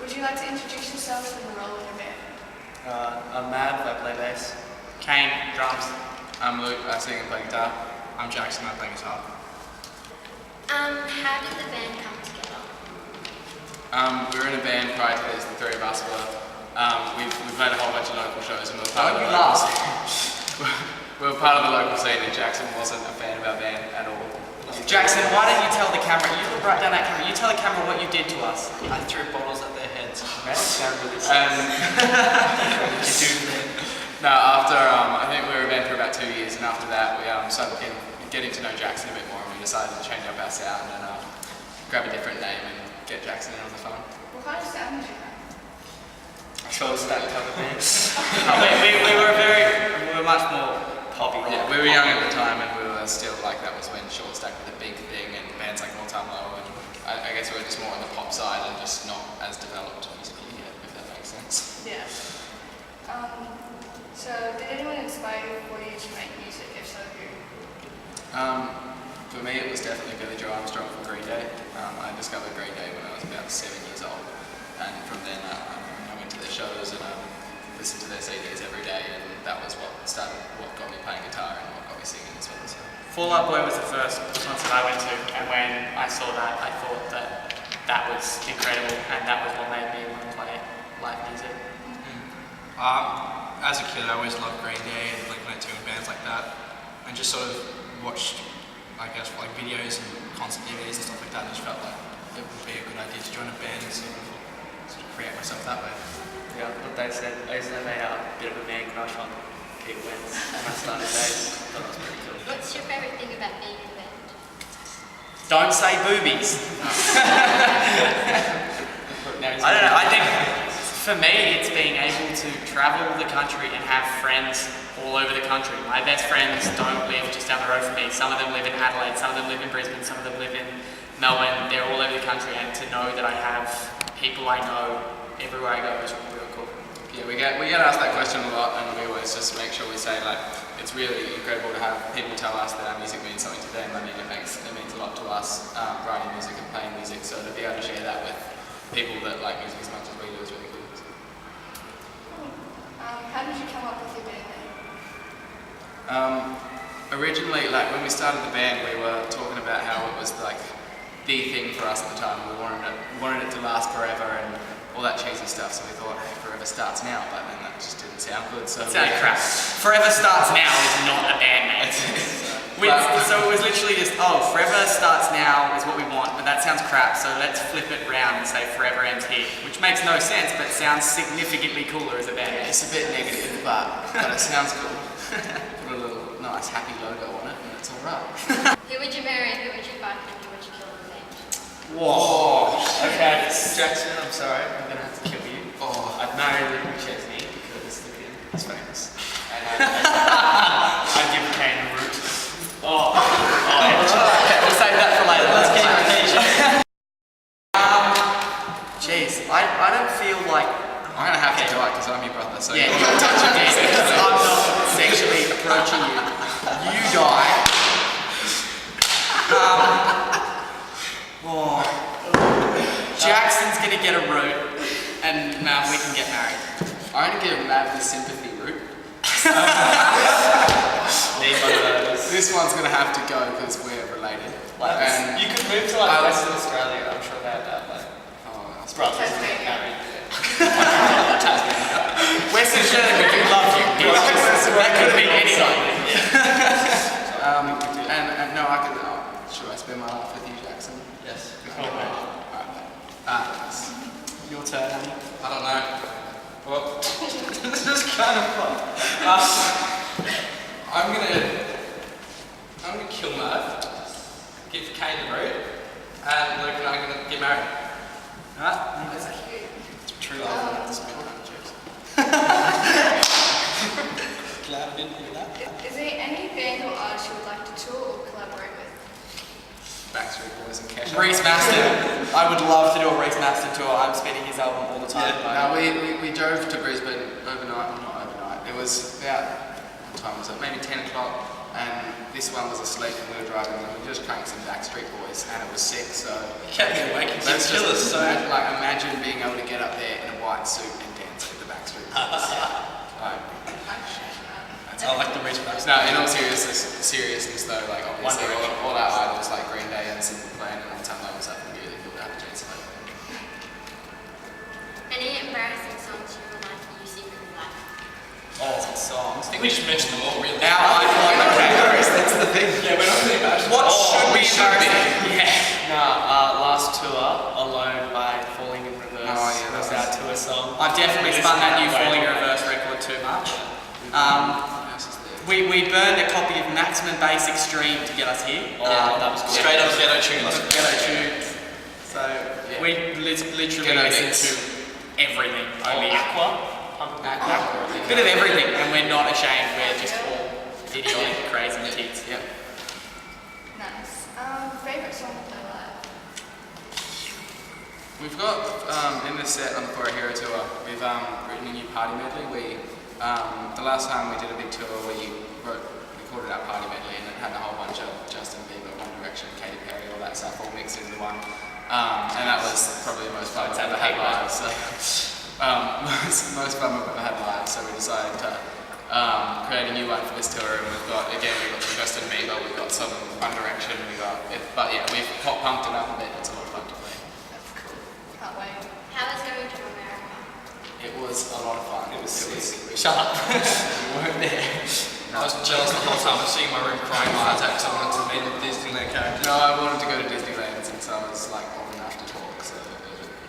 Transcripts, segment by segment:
Would you like to introduce yourself and your role in your band? I'm Mav, I play bass. Kane, drums. I'm Luke, I sing and play guitar. I'm Jackson, I play guitar. How did the band come together? We were in a band prior to this, the three of us were. We've played a whole bunch of local shows and we were part of the local scene. We were part of the local scene and Jackson wasn't a fan of our band at all. Jackson, why don't you tell the camera, you look right down that camera, you tell the camera what you did to us. I threw bottles at their heads. That sounds really No, after, I think we were a band for about 2 years and after that we started getting to know Jackson a bit more and we decided to change up our sound and grab a different name and get Jackson in on the phone. What kind of sound did you have? Short stack cover band. we were much more poppy rock. Yeah, we were young at the time and we were still like, that was when short stack was a big thing and bands like All Time Low and I guess we were just more on the pop side and just not as developed musically yet, if that makes sense. Yeah. So, did anyone inspire you for you to make music? If so, who? For me it was definitely Billy Joe Armstrong from Green Day. I discovered Green Day when I was about 7 years old and from then I went to their shows and listened to their CDs every day and that was what got me playing guitar and what got me singing as well. So. Fall Out Boy was the first concert I went to and when I saw that I thought that was incredible and that was what made me want to play live music. As a kid, I always loved Green Day and Blink-182 and bands like that, and just sort of watched, I guess, like videos and concert DVDs and stuff like that. And just felt like it would be a good idea to join a band and sort of create myself that way. Yeah, what they said, I used to have a bit of a man crush on Pete Wentz in my starting days. Thought that was pretty cool. What's your favourite thing about being in the band? Don't say boobies. I don't know, I think for me it's being able to travel the country and have friends all over the country. My best friends don't live just down the road from me. Some of them live in Adelaide, some of them live in Brisbane, some of them live in Melbourne. They're all over the country and to know that I have people I know everywhere I go is real cool. Yeah, we get asked that question a lot and we always just make sure we say like, it's really incredible to have people tell us that our music means something to them. I mean, it means a lot to us, writing music and playing music, so to be able to share that with people that like music as much as we do is really cool. How did you come up with your band name? Originally, like when we started the band, we were talking about how it was like the thing for us at the time. We wanted it to last forever and all that cheesy stuff. So we thought, hey, Forever Starts Now, but then that just didn't sound good. So It sounded crap. Forever Starts Now is not a band name. So it was literally just, Forever Starts Now is what we want, but that sounds crap, so let's flip it around and say Forever Ends Here, which makes no sense, but sounds significantly cooler as a band name. It's a bit negative, but it sounds cool. Put a little nice happy logo on it, and it's all right. Who would you marry, who would you fuck, and who would you kill in the band? Whoa. Okay. Jackson, I'm sorry, I'm going to have to kill you. I'd marry McChesney because he's famous. And I'd give Kane a root. Okay, we'll save that for later. Let's keep it. Jeez, I don't feel like... I'm gonna have to do it because I'm your brother. So Yeah, you're touching me because I'm not sexually approaching you. You die. Jackson's gonna get a root, and Mav, we can get married. I'm gonna give Mav the sympathy route. Need one of those. This one's gonna have to go because we're related. And You could move to like Western Australia, I'm sure they have that. Like, brothers Tasmania. married. Western Australia, we do love you. That could have been anybody. and no, I could. Should I spend my life with you, Jackson? Yes. Your turn, honey. I don't know. Well, this is kind of fun. I'm gonna kill Mav, give Kane the root, and Luke and I are gonna get married. Alright? That's cute. True love. That's my kind of jokes. Glad I didn't do that. Is there any band or artist you would like to tour or collaborate with? Backstreet Boys and Kesha. Reese Maston. I would love to do a Reese Maston tour. I'm spinning his album all the time. No, we drove to Brisbane overnight. Well, not overnight. It was about, what time was it? Maybe 10 o'clock. And this one was asleep and we were driving and we just cranked some Backstreet Boys and it was sick, so... Kept me awake. Let's it's just killers. So imagine being able to get up there in a white suit and dance with the Backstreet Boys. I like the reach back. No, in all seriousness though, like obviously all our idols like Green Day and Simple Plan and all time low was really cool to have a chance to play. Any embarrassing songs you would like you secretly like? Oh, songs. I think we just mentioned them all really. Now I like That's the thing. Yeah, we're not really embarrassed. What should we be should be. embarrassing? Yeah. No, last tour, Alone by Falling in Reverse. Oh, yeah, was our tour song. I I've definitely spun that new Falling in Reverse record too much. We burned a copy of Maximum Bass Extreme to get us here. That was cool. Straight up ghetto tunes. Ghetto tunes. So we literally Ghetto listen beats. to everything. Only Aqua. bit of everything, and we're not ashamed. We're just all idiotic, crazy kids. Yep. Nice. Favorite song to play live? We've got in this set on the For a Hero tour, we've written a new party medley. The last time we did a big tour, we recorded our party medley, and it had a whole bunch of Justin Bieber, One Direction, Katy Perry, all that stuff all mixed into one. And that was probably the most fun I've ever had live. So, most fun we've ever had live. So we decided to create a new one for this tour, and we've got some Justin Bieber, we've got some One Direction, we've pop pumped it up a bit. It's a lot of fun to play. That's cool. Can't wait. How is going to America? It was a lot of fun. It was sick. Shut up. We weren't there. I was jealous the whole time. I was sitting in my room crying my eyes out because I wanted to meet the Disneyland characters. No, I wanted to go to Disneyland since I was like old enough to talk. So.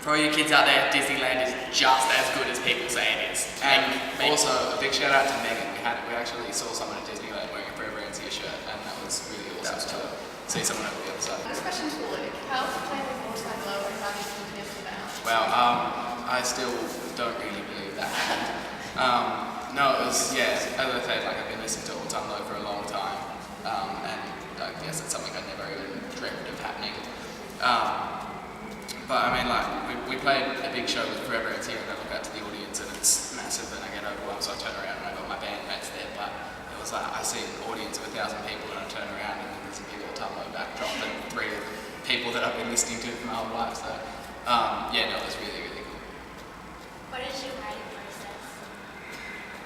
For all you kids out there, Disneyland is just as good as people say it is. And also a big shout out to Megan. We actually saw someone at Disneyland wearing a Forever Ansia shirt, and that was really awesome to see someone over the other side. This question's for Luke. How was playing with Mortimer Glow and how do you feel about? Well, I still don't really believe that. No, it was, as I said, like I've been listening to All Time Low for a long time, and I guess it's something I never even dreamt of happening. But I mean, like, we played a big show with Forever It's Here, and I look out to the audience and it's massive, and I get overwhelmed, so I turn around and I got my bandmates there, but it was like, I see an audience of 1,000 people and I turn around and there's a big All Time Low backdrop and 3 of the people that I've been listening to for my whole life, so it was really, really cool. What is your writing process?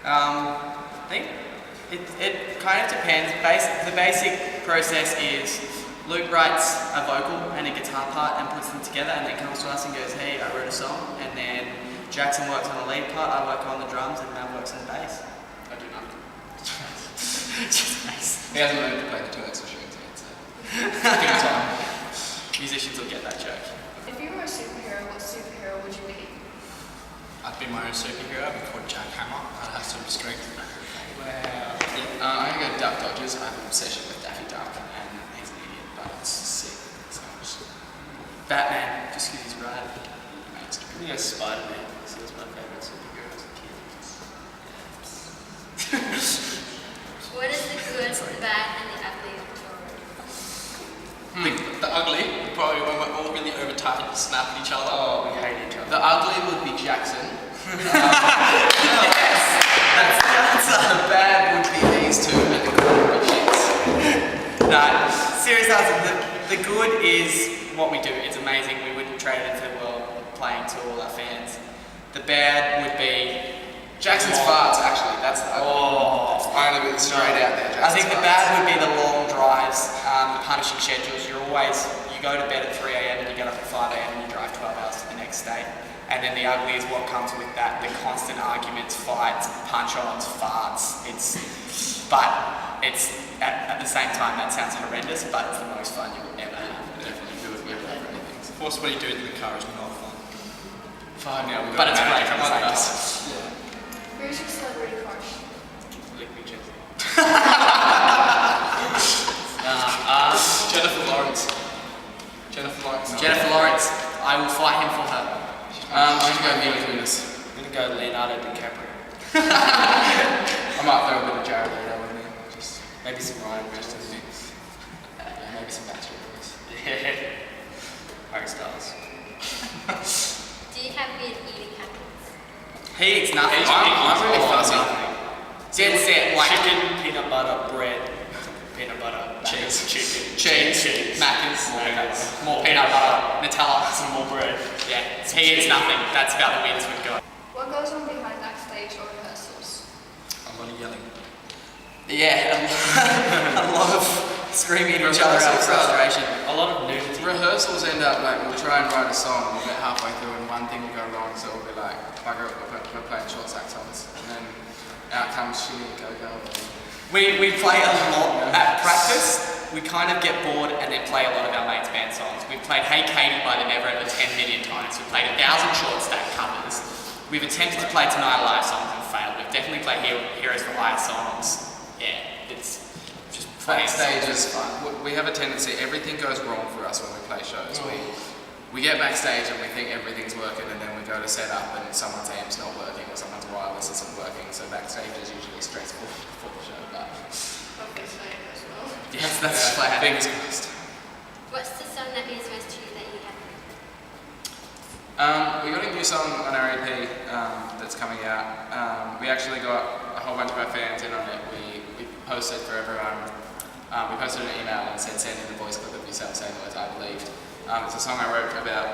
I think it kind of depends. The basic process is Luke writes a vocal and a guitar part and puts them together, and then comes to us and goes, "Hey, I wrote a song." And then Jackson works on the lead part, I work on the drums, and Mav works on the bass. I do not. Just bass. He hasn't learned to play the 2 extra strings yet, so give him time. Musicians will get that joke. If you were a superhero, what superhero would you be? I'd be my own superhero. I'd be called Jack Hammer. I'd have super strength. Wow. I'm going to go Duck Dodgers. I have an obsession with Daffy Duck, and he's an idiot, but it's sick. So much. Batman, just because he's rad. Mainstream. I'm gonna go Spider-Man. Because he was my favourite superhero as a kid. What is the good, the bad, and the ugly of touring? The ugly, probably when we're all really overtired and snap at each other. Oh, we hate each other. The ugly would be Jackson. The bad would be these two, and the good would be shits. No, serious answer. The good is what we do. It's amazing. We wouldn't trade it for the world playing to all our fans. The bad would be Jackson's farts, actually. That's the ugly. I'm going to be straight out there. I think Jackson's the bad would be the long drives, the punishing schedules. You go to bed at 3 a.m. and you get up at 5 a.m. and you drive 12 hours to the next state. And then the ugly is what comes with that, the constant arguments, fights, punch-ons, farts. But at the same time, that sounds horrendous, but it's the most fun you will ever have. Definitely do it with everything. Force what you do in the car is not fun. Fine, now we've But got it's a great manager at the same among us. time. Who's your celebrity crush? Lick me, Jess. Jennifer Lawrence. Jennifer Lawrence. Jennifer Lawrence, I will fight him for her. I'm going to go Mila Kunis. I'm gonna go Leonardo DiCaprio. I might throw a bit of Jared Leto in there. Just Maybe some Ryan Reynolds. maybe some Backstreet Boys. Yeah. Harry Styles. Do you have weird eating habits? He eats nothing. I'm really fussy. Dead set, like Chicken, peanut butter, bread, peanut butter, Cheese. chicken, cheese, cheese, Macca's, Macca's. more peanut butter, Nutella. some more bread. He eats nothing. That's about the weirdest we've got. What goes on behind backstage or rehearsals? A lot of yelling. Yeah, a lot of screaming at each other out of frustration. A lot of nudity. Rehearsals end up like, we'll try and write a song, we'll get halfway through and one thing will go wrong, so we'll be like, bugger it, we're playing short saxons. And then out comes Shimmy, go. We play a lot at practice. We kind of get bored and then play a lot of our mates' band songs. We've played Hey Katie by the Never Ever 10 million times. We've played 1,000 short stack covers. We've attempted to play Tonight Alive songs and failed. We've definitely played Heroes for Hire songs. Yeah, it's just Backstage is fun. We have a tendency, everything goes wrong for us when we play shows. We get backstage and we think everything's working, and then we go to set up and someone's amp's not working or someone's wireless isn't working, so backstage is usually stressful before the show. But Obviously, as well. yes, that's what happens. fingers crossed. What's the song that means most to you that you have? We got a new song on our EP that's coming out. We actually got a whole bunch of our fans in on it. We posted for everyone. We posted an email and said, send in the voice clip of yourself saying the words I believed. It's a song I wrote about,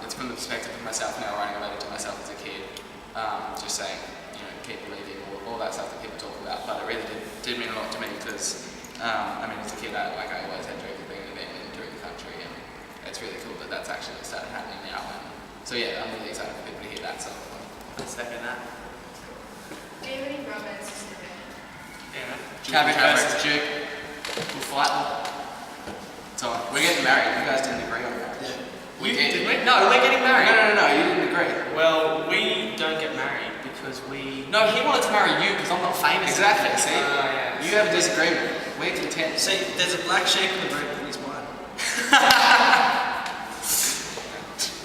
it's from the perspective of myself now, writing a letter to myself as a kid, just saying, keep believing, all that stuff that people talk about. But it really did mean a lot to me because, as a kid, I always had dreams of being in a band and touring the country, and it's really cool that that's actually started happening now. And so yeah, I'm really excited for people to hear that song. I second that. Do you have any romances in the band? Yeah, man. Maverick versus Jager. We'll fight them. So we're getting married. You guys didn't agree on that. Yeah. Did we? No, we're getting married. No. You didn't agree. Well, we don't get married because we... No, he wanted to marry you because I'm not famous. Exactly. See, yeah. you have a disagreement. We're content. See, there's a black sheep in the group and he's mine.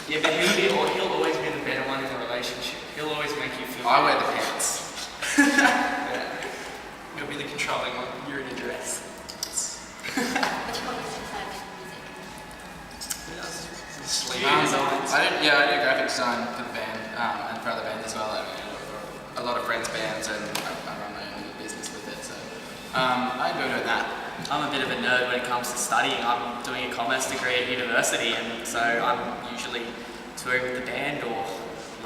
Yeah, but he'll always be the better one in the relationship. He'll always make you feel... I wear the pants. You'll be the controlling one. You're in a dress. Which one is your favorite music? Sleep. Designs. I do graphic design for the band and for other bands as well. A lot of friends' bands, and I run my own little business with it. So I enjoy doing that. I'm a bit of a nerd when it comes to studying. I'm doing a commerce degree at university, and so I'm usually touring with the band or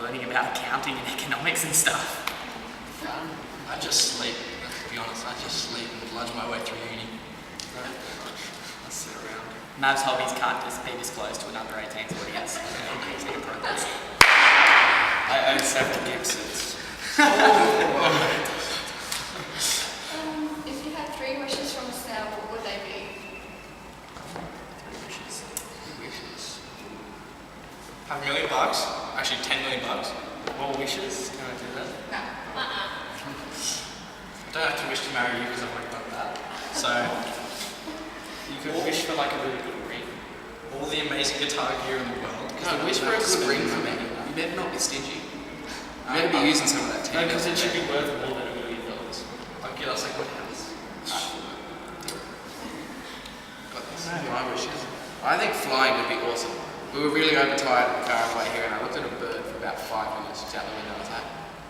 learning about accounting and economics and stuff. I just sleep. To be honest, I just sleep and bludge my way through uni. I sit around. Mav's hobbies can't just be disclosed to an under 18's audience. I own 7 Gibsons. If you had 3 wishes from a star, what would they be? Have $1 million. Actually, $10 million. More wishes? Can I do that? No. I don't have to wish to marry you because I've already done that. So, You could wish for like a really good ring. all the amazing guitar gear in the world. No, wish for a good ring for me. You better not be stingy. You better be using some of that No, $10 because it should million. be worth more than $1 million. I'll get us a good house. Got this. My wishes. I think flying would be awesome. We were really overtired in the car on the way here, and I looked at a bird for about 5 minutes just out the window. I was like,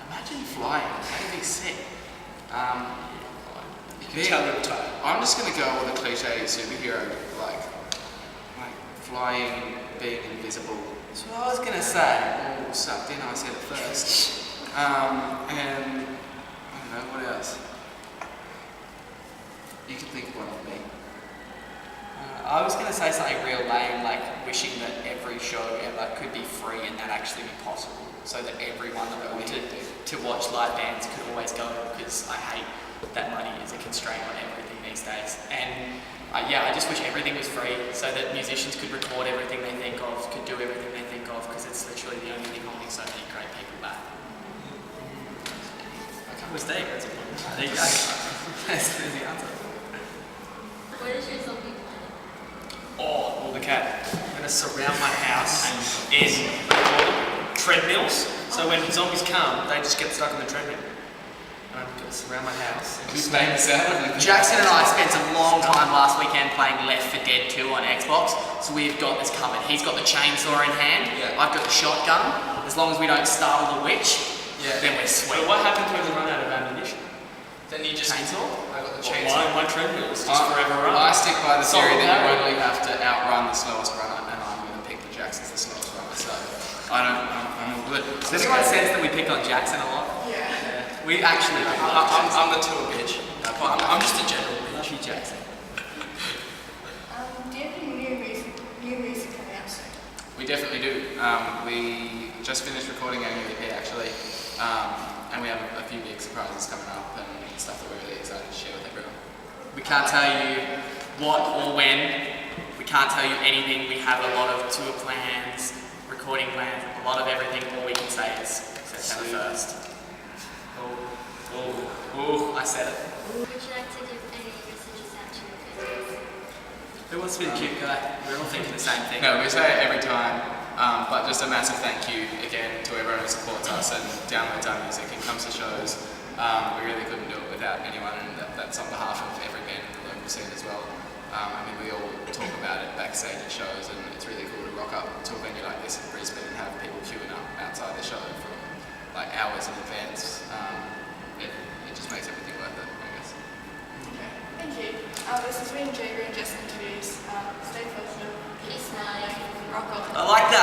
imagine flying. That'd be sick. You can tell they're tired. I'm just gonna go with the cliche superhero, like flying, being invisible. That's what I was gonna say. All sucked in. I said it first. And I don't know what else. You can think of one of me. I was going to say something real lame, like wishing that every show ever could be free and that actually be possible, so that everyone that wanted to watch live bands could always go, because I hate that money is a constraint on everything these days. And I just wish everything was free so that musicians could record everything they think of, could do everything they think of, because it's literally the only thing holding so many great people back. Okay, it was deep. There you go. There's the answer. What is your zombie plan? Oh, well, okay. I'm going to surround my house in what they call them, treadmills. So when zombies come, they just get stuck on the treadmill. And I'm going to surround my house. Just name this out. Jackson and I spent a long time last weekend playing Left 4 Dead 2 on Xbox, so we've got this covered. He's got the chainsaw in hand, Yeah. I've got the shotgun. As long as we don't startle the witch, then we're sweet. But what happens when we run out of ammunition? Then you just... Chainsaw? I got the Well, chainsaw. my treadmill is just forever run. I stick by the theory that you Solidarity. only have to outrun the slowest runner, and I'm going to pick the Jacksons the slowest runner. So I'm all good. Does anyone sense that we pick on Jackson a lot? Yeah. We actually do. I'm the tour bitch. I'm just a general bitch. Love you, Jackson. Do you have any new music coming out soon? We definitely do. We just finished recording our new EP actually, and we have a few big surprises coming up and stuff that we're really excited to share with everyone. We can't tell you what or when. We can't tell you anything. We have a lot of tour plans, recording plans, a lot of everything. All we can say is September 1st. Oh, I said it. Would you like to give any messages out to your fans? Who wants to be the cute guy? We're all thinking the same thing. No, we say it every time, but just a massive thank you again to everyone who supports us and downloads our music and comes to shows. We really couldn't do it without anyone, and that's on behalf of every band in the local scene as well. I mean, we all talk about it backstage at shows, and it's really cool to rock up to a venue like this in Brisbane and have people queuing up outside the show from like hours in advance. It just makes everything worth it, I guess. Okay. Thank you. This has been Jager and Jess interviews. Stay positive. Peace out. Rock on. I like that.